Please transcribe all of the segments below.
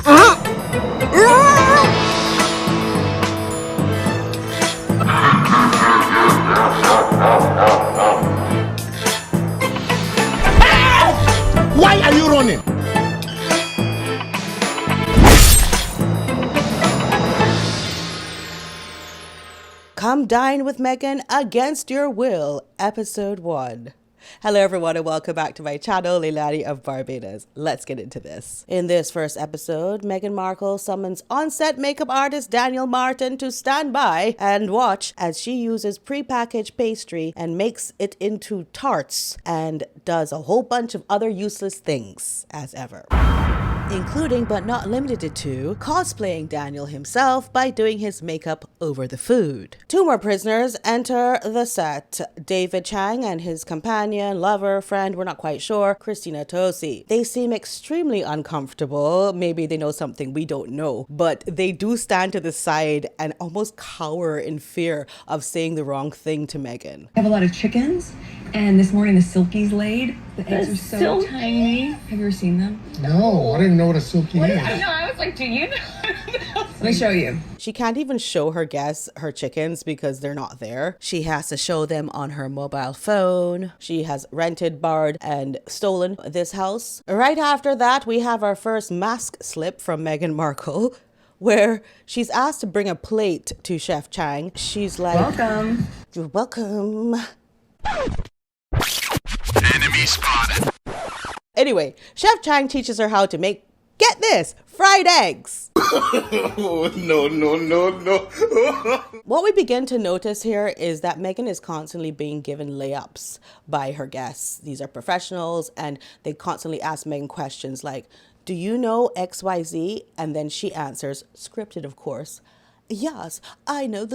Why are you running? Come Dine with Meghan Against Your Will, Episode 1. Hello everyone and welcome back to my channel, Leilani of Barbados. Let's get into this. In this first episode, Meghan Markle summons on-set makeup artist Daniel Martin to stand by and watch as she uses pre-packaged pastry and makes it into tarts and does a whole bunch of other useless things, as ever. Including but not limited to cosplaying Daniel himself by doing his makeup over the food. Two more prisoners enter the set. David Chang and his companion, lover, friend, we're not quite sure, Christina Tosi. They seem extremely uncomfortable. Maybe they know something we don't know, but they do stand to the side and almost cower in fear of saying the wrong thing to Meghan. I have a lot of chickens, and this morning the silkies laid. The eggs are so tiny. Have you ever seen them? No, I didn't know what a silky is. I know, I was like, do you know? Let me show you. She can't even show her guests her chickens because they're not there. She has to show them on her mobile phone. She has rented, borrowed, and stolen this house. Right after that, we have our first mask slip from Meghan Markle, where she's asked to bring a plate to Chef Chang. She's like, Welcome. You're welcome. Enemy spotted. Anyway, Chef Chang teaches her how to make, get this, fried eggs. Oh, no. What we begin to notice here is that Meghan is constantly being given layups by her guests. These are professionals and they constantly ask Meghan questions like, do you know XYZ? And then she answers, scripted of course, yes, I know.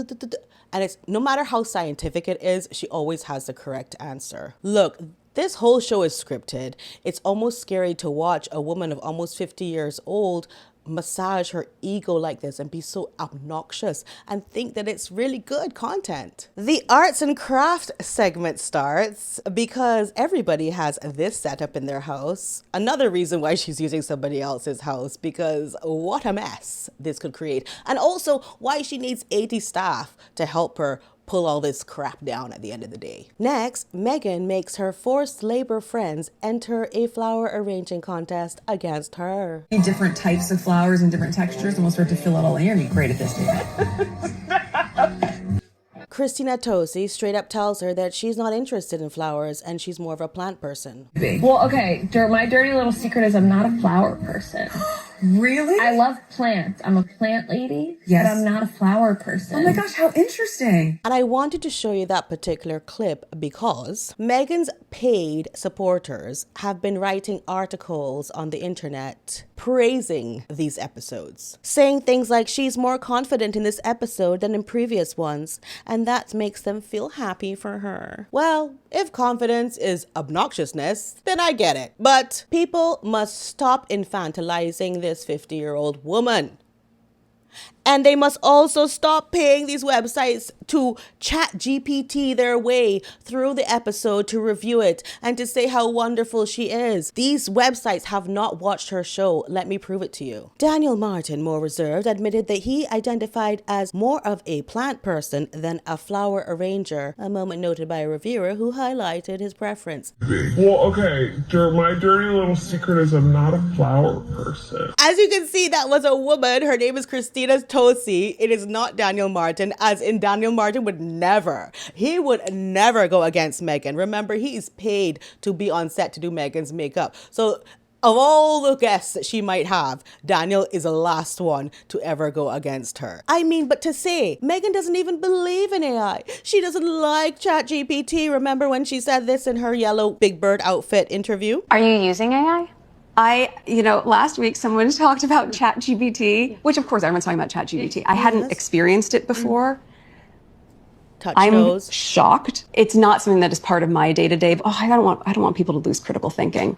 And it's no matter how scientific it is, she always has the correct answer. Look, this whole show is scripted. It's almost scary to watch a woman of almost 50 years old massage her ego like this and be so obnoxious and think that it's really good content. The arts and craft segment starts because everybody has this setup in their house. Another reason why she's using somebody else's house, because what a mess this could create. And also why she needs 80 staff to help her pull all this crap down at the end of the day. Next, Meghan makes her forced labor friends enter a flower arranging contest against her. Different types of flowers and different textures, and we'll start to fill out all the air and be great at this. Christina Tosi straight up tells her that she's not interested in flowers and she's more of a plant person. Well, okay, my dirty little secret is I'm not a flower person. Really? I love plants. I'm a plant lady, yes, but I'm not a flower person. Oh my gosh, how interesting. And I wanted to show you that particular clip because Meghan's paid supporters have been writing articles on the internet praising these episodes, saying things like she's more confident in this episode than in previous ones, and that makes them feel happy for her. Well, if confidence is obnoxiousness, then I get it. But people must stop infantilizing this 50-year-old woman. And they must also stop paying these websites to chat GPT their way through the episode to review it and to say how wonderful she is. These websites have not watched her show. Let me prove it to you. Daniel Martin, more reserved, admitted that he identified as more of a plant person than a flower arranger, a moment noted by a reviewer who highlighted his preference. Well, okay, my dirty little secret is I'm not a flower person. As you can see, that was a woman. Her name is Christina Tosi. It is not Daniel Martin, as in Daniel Martin would never go against Meghan. Remember, he's paid to be on set to do Meghan's makeup. So of all the guests that she might have, Daniel is the last one to ever go against her. I mean, but to say, Meghan doesn't even believe in AI. She doesn't like ChatGPT. Remember when she said this in her yellow Big Bird outfit interview? Are you using AI? Last week someone talked about ChatGPT, which of course everyone's talking about ChatGPT. I hadn't experienced it before. I'm shocked. It's not something that is part of my day-to-day. I don't want people to lose critical thinking.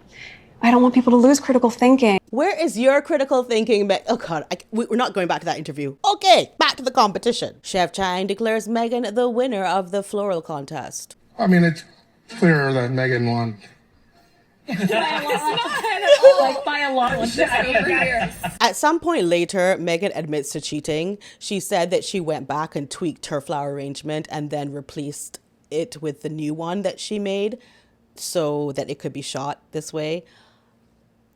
I don't want people to lose critical thinking. Where is your critical thinking? Oh God, we're not going back to that interview. Okay, back to the competition. Chef Chang declares Meghan the winner of the floral contest. I mean, it's clear that Meghan won. Like by a lot. Like this over here. At some point later, Meghan admits to cheating. She said that she went back and tweaked her flower arrangement and then replaced it with the new one that she made so that it could be shot this way.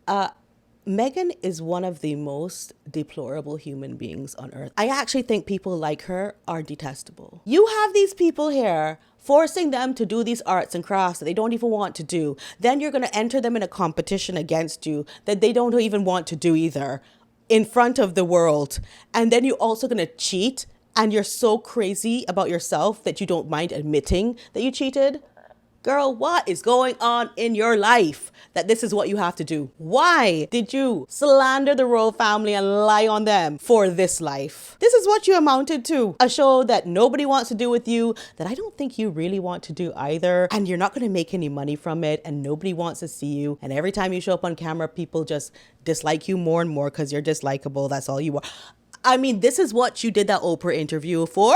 Meghan is one of the most deplorable human beings on earth. I actually think people like her are detestable. You have these people here forcing them to do these arts and crafts that they don't even want to do. Then you're going to enter them in a competition against you that they don't even want to do either in front of the world. And then you're also going to cheat, and you're so crazy about yourself that you don't mind admitting that you cheated. Girl, what is going on in your life that this is what you have to do? Why did you slander the royal family and lie on them for this life? This is what you amounted to. A show that nobody wants to do with you, that I don't think you really want to do either. And you're not going to make any money from it, and nobody wants to see you. And every time you show up on camera, people just dislike you more and more because you're dislikable. That's all you are. I mean, this is what you did that Oprah interview for?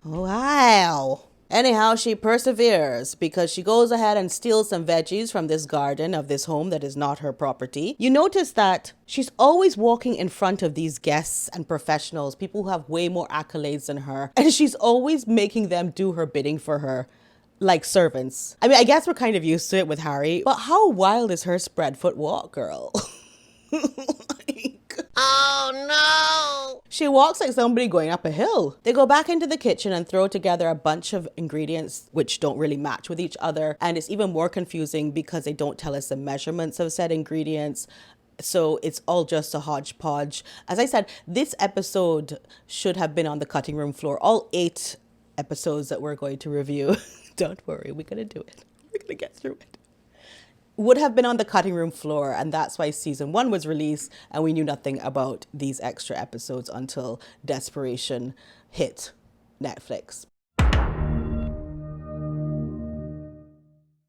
Wow. Anyhow, she perseveres because she goes ahead and steals some veggies from this garden of this home that is not her property. You notice that she's always walking in front of these guests and professionals, people who have way more accolades than her, and she's always making them do her bidding for her, like servants. I mean, I guess we're kind of used to it with Harry, but how wild is her spread foot walk, girl? Oh no! She walks like somebody going up a hill. They go back into the kitchen and throw together a bunch of ingredients which don't really match with each other. And it's even more confusing because they don't tell us the measurements of said ingredients. So it's all just a hodgepodge. As I said, this episode should have been on the cutting room floor. All 8 episodes that we're going to review. Don't worry, we're going to do it. We're going to get through it. Would have been on the cutting room floor, and that's why season 1 was released and we knew nothing about these extra episodes until Desperation hit Netflix.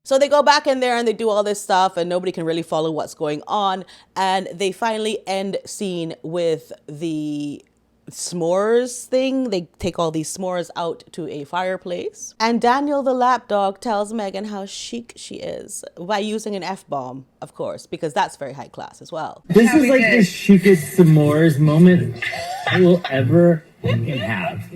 So they go back in there and they do all this stuff and nobody can really follow what's going on, and they finally end scene with the s'mores thing. They take all these s'mores out to a fireplace, and Daniel the lapdog tells Meghan how chic she is by using an F-bomb, of course, because that's very high class as well. This is like the chicest s'mores moment I will ever have.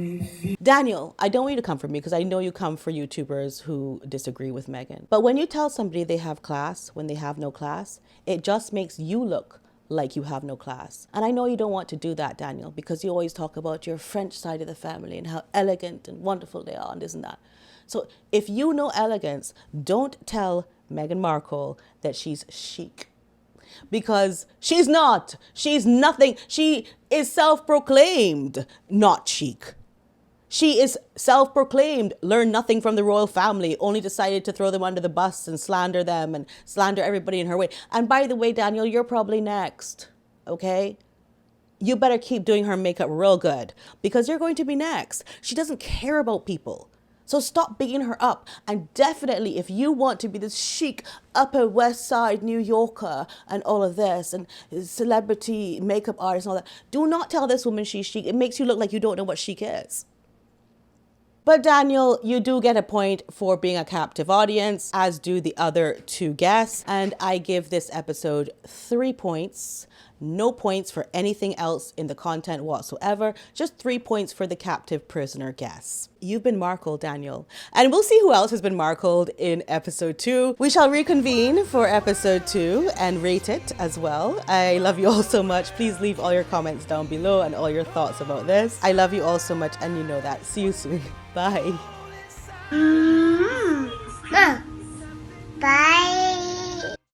Daniel, I don't want you to come for me because I know you come for YouTubers who disagree with Meghan. But when you tell somebody they have class when they have no class, it just makes you look like you have no class. And I know you don't want to do that, Daniel, because you always talk about your French side of the family and how elegant and wonderful they are and this and that. So if you know elegance, don't tell Meghan Markle that she's chic. Because she's not. She's nothing. She is self-proclaimed not chic. She is self-proclaimed, learned nothing from the royal family, only decided to throw them under the bus and slander them and slander everybody in her way. And by the way, Daniel, you're probably next, okay? You better keep doing her makeup real good because you're going to be next. She doesn't care about people. So stop bigging her up. And definitely, if you want to be this chic Upper West Side New Yorker and all of this and celebrity makeup artist and all that, do not tell this woman she's chic. It makes you look like you don't know what chic is. But Daniel, you do get a point for being a captive audience, as do the other 2 guests. And I give this episode 3 points. No points for anything else in the content whatsoever. Just 3 points for the captive prisoner guests. You've been Markle, Daniel. And we'll see who else has been Markled in episode 2. We shall reconvene for episode 2 and rate it as well. I love you all so much. Please leave all your comments down below and all your thoughts about this. I love you all so much and you know that. See you soon. Bye.